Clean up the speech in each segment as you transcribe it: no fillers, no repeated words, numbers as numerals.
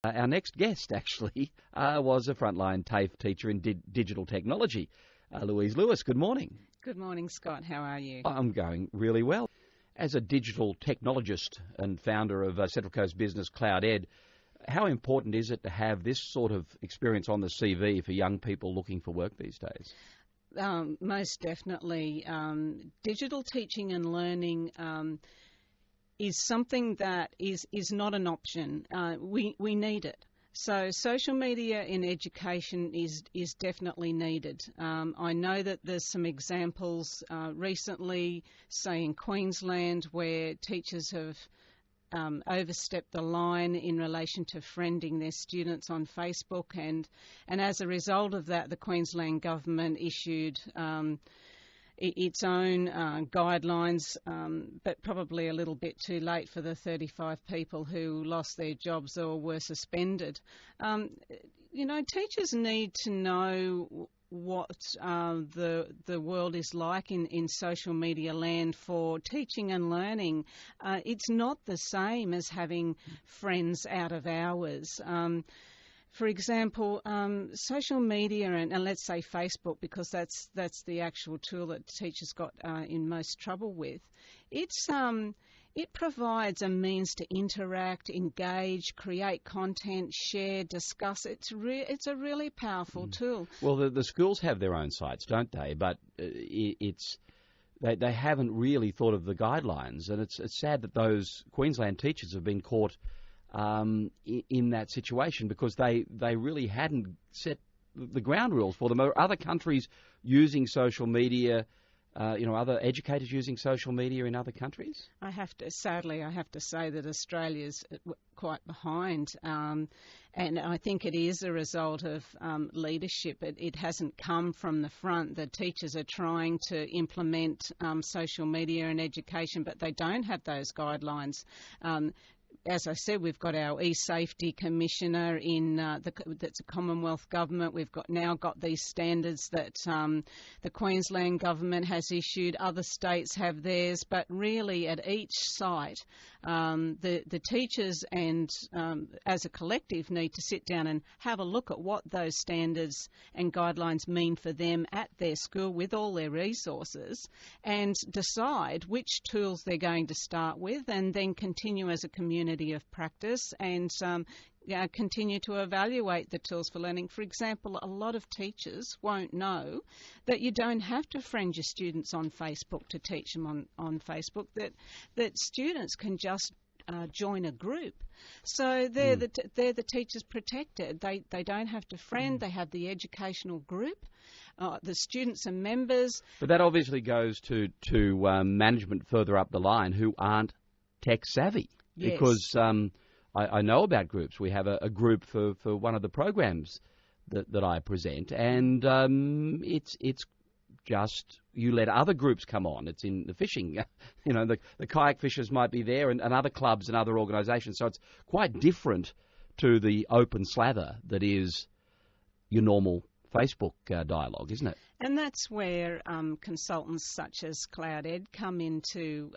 Our next guest, actually, was a frontline TAFE teacher in digital technology. Louise Lewis, good morning. Good morning, Scott. How are you? I'm going really well. As a digital technologist and founder of Central Coast business CloudEd, how important is it to have this sort of experience on the CV for young people looking for work these days? Most definitely. Digital teaching and learning is something that is not an option. We need it. So social media in education is definitely needed. I know that there's some examples recently, say in Queensland, where teachers have overstepped the line in relation to friending their students on Facebook, and as a result of that, the Queensland government issued its own guidelines, but probably a little bit too late for the 35 people who lost their jobs or were suspended. Teachers need to know what the world is like in social media land for teaching and learning. It's not the same as having friends out of hours. For example, social media and let's say Facebook, because that's the actual tool that teachers got in most trouble with. It provides a means to interact, engage, create content, share, discuss. It's a really powerful tool. Well, the schools have their own sites, don't they? But they haven't really thought of the guidelines, and it's sad that those Queensland teachers have been caught in that situation because they really hadn't set the ground rules for them. Are other countries using social media? Other educators using social media in other countries? Sadly, I have to say that Australia's quite behind, and I think it is a result of leadership. It hasn't come from the front. The teachers are trying to implement social media in education, but they don't have those guidelines. As I said, we've got our e-safety commissioner that's a Commonwealth government. We've now got these standards that the Queensland government has issued. Other states have theirs, but really at each site, the teachers and as a collective need to sit down and have a look at what those standards and guidelines mean for them at their school with all their resources, and decide which tools they're going to start with, and then continue as a community of practice and continue to evaluate the tools for learning. For example, a lot of teachers won't know that you don't have to friend your students on Facebook to teach them on Facebook, that students can just join a group. So they're the teachers protected. They don't have to friend. They have the educational group. The students are members. But that obviously goes to management further up the line who aren't tech savvy. Yes. Because I know about groups. We have a group for one of the programs that I present, and it's just you let other groups come on. It's in the fishing. The kayak fishers might be there, and other clubs and other organisations. So it's quite different to the open slather that is your normal Facebook dialogue, isn't it? And that's where consultants such as CloudEd come into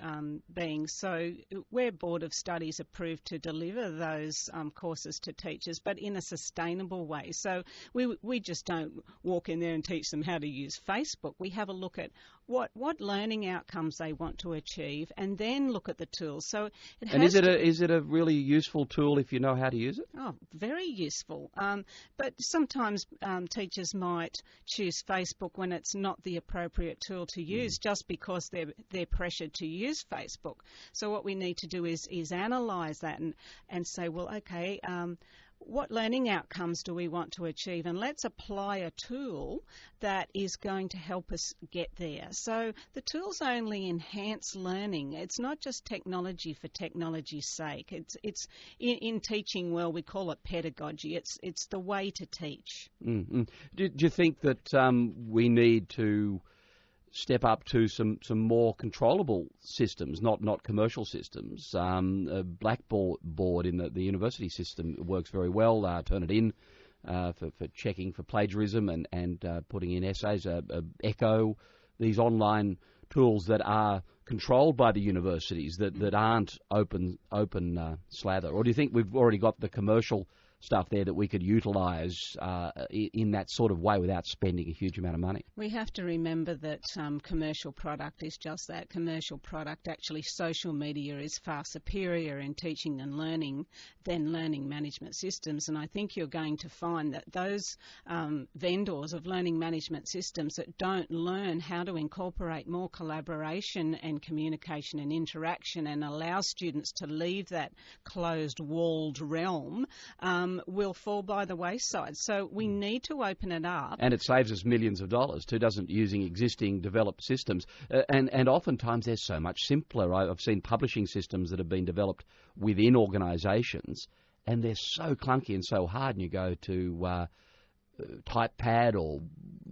being. So we're Board of Studies approved to deliver those courses to teachers, but in a sustainable way. So we just don't walk in there and teach them how to use Facebook. We have a look at what learning outcomes they want to achieve, and then look at the tools. So is it a really useful tool if you know how to use it? Oh, very useful. But sometimes teachers might choose Facebook when it's not the appropriate tool to use, just because they're pressured to use Facebook. So what we need to do is analyse that and say, well, okay, what learning outcomes do we want to achieve? And let's apply a tool that is going to help us get there. So the tools only enhance learning. It's not just technology for technology's sake. It's in teaching, well, we call it pedagogy. It's the way to teach. Mm-hmm. Do you think that we need to step up to some more controllable systems, not commercial systems? A Blackboard in the university system works very well. Turnitin for checking for plagiarism and putting in essays. Echo, these online tools that are controlled by the universities that aren't open slather. Or do you think we've already got the commercial stuff there that we could utilise in that sort of way without spending a huge amount of money. We have to remember that commercial product is just that, commercial product. Actually, social media is far superior in teaching and learning than learning management systems, and I think you're going to find that those vendors of learning management systems that don't learn how to incorporate more collaboration and communication and interaction and allow students to leave that closed, walled realm will fall by the wayside. So we need to open it up. And it saves us millions of dollars too, doesn't it, using existing developed systems. And oftentimes they're so much simpler. I've seen publishing systems that have been developed within organisations, and they're so clunky and so hard, and you go to TypePad or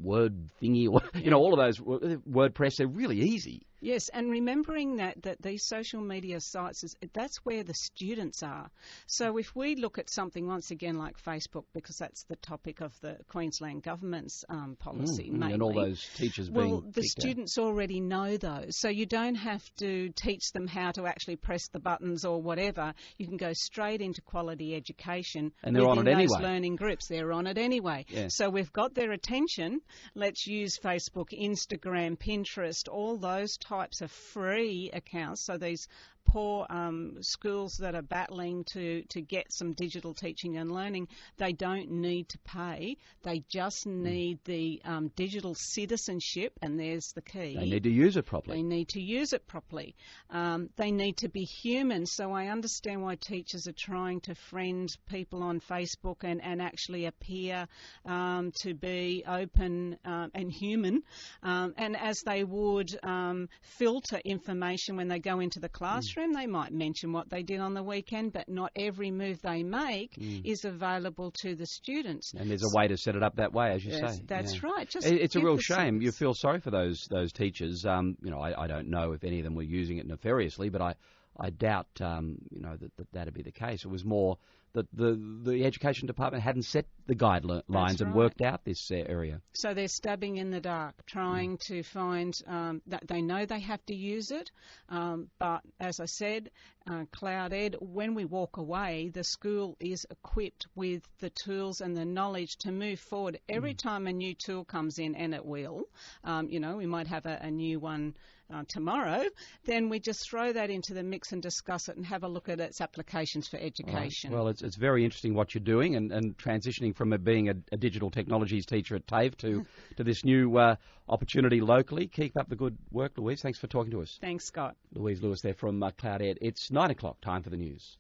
Word thingy, or, all of those, WordPress, they're really easy. Yes, and remembering that these social media sites, that's where the students are. So if we look at something, once again, like Facebook, because that's the topic of the Queensland Government's policy, mainly. And all those teachers being Well, the students already know those, so you don't have to teach them how to actually press the buttons or whatever. You can go straight into quality education. And they're on it anyway. Those learning groups, they're on it anyway. Yeah. So we've got their attention. Let's use Facebook, Instagram, Pinterest, all those types of free accounts. So these poor schools that are battling to get some digital teaching and learning, they don't need to pay. They just need the digital citizenship, and there's the key. They need to use it properly. They need to use it properly. They need to be human. So I understand why teachers are trying to friend people on Facebook and actually appear to be open and human, and as they would filter information when they go into the classroom. They might mention what they did on the weekend, but not every move they make is available to the students. And there's a way to set it up that way, as you say. That's right. It's a real shame. You feel sorry for those teachers. I don't know if any of them were using it nefariously, but I doubt that'd be the case. It was more that the education department hadn't set the guidelines and worked out this area. So they're stabbing in the dark, trying to find that they know they have to use it, but as I said, CloudEd, when we walk away, the school is equipped with the tools and the knowledge to move forward. Every time a new tool comes in, and it will, we might have a new one tomorrow, then we just throw that into the mix and discuss it and have a look at its applications for education. Well, it's very interesting what you're doing and transitioning from being a digital technologies teacher at TAFE to this new opportunity locally. Keep up the good work, Louise. Thanks for talking to us. Thanks, Scott. Louise Lewis there from CloudEd. It's 9 o'clock, time for the news.